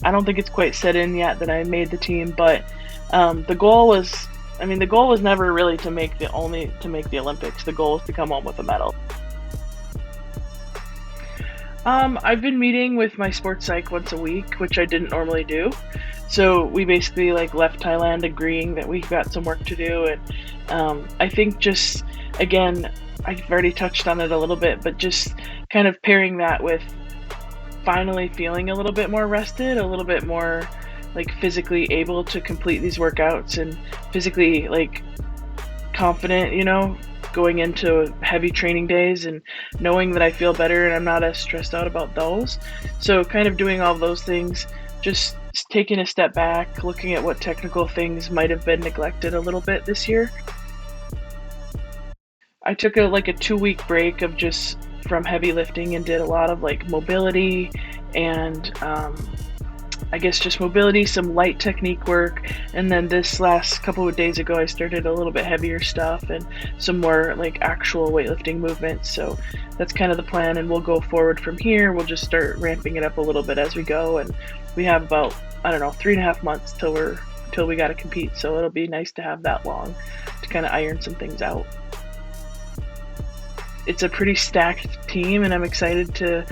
I don't think it's quite set in yet that I made the team, but the goal was, I mean, the goal was never really to make the Olympics. The goal was to come home with a medal. I've been meeting with my sports psych once a week, which I didn't normally do. So we basically like left Thailand agreeing that we've got some work to do, and I think just again, I've already touched on it a little bit, but just kind of pairing that with finally feeling a little bit more rested, a little bit more like physically able to complete these workouts and physically like confident, going into heavy training days and knowing that I feel better and I'm not as stressed out about those. So, kind of doing all those things, just taking a step back, looking at what technical things might have been neglected a little bit this year. I took a 2 week break of just from heavy lifting and did a lot of like mobility and I guess just mobility, some light technique work, and then this last couple of days ago I started a little bit heavier stuff and some more like actual weightlifting movements. So that's kind of the plan, and we'll go forward from here. We'll just start ramping it up a little bit as we go, and we have about, I don't know, 3.5 months till we got to compete. So it'll be nice to have that long to kind of iron some things out. It's a pretty stacked team, and I'm excited to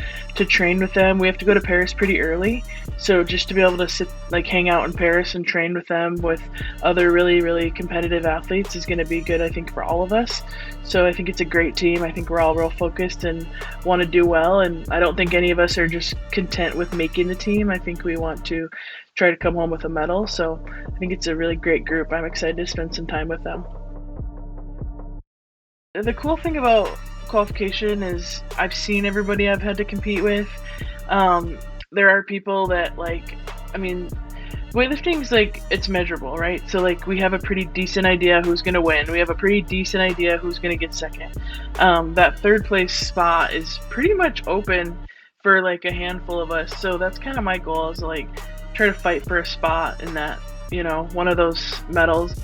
train with them. We have to go to Paris pretty early, so just to be able to hang out in Paris and train with them with other really really competitive athletes is going to be good, I think, for all of us. So I think it's a great team. I think we're all real focused and want to do well, and I don't think any of us are just content with making the team. I think we want to try to come home with a medal. So I think it's a really great group. I'm excited to spend some time with them. The cool thing about qualification is I've seen everybody I've had to compete with. There are people that I mean, weightlifting's like it's measurable, right? So like we have a pretty decent idea who's gonna win. We have a pretty decent idea who's gonna get second. That third place spot is pretty much open for like a handful of us. So that's kind of my goal is like try to fight for a spot in that, one of those medals.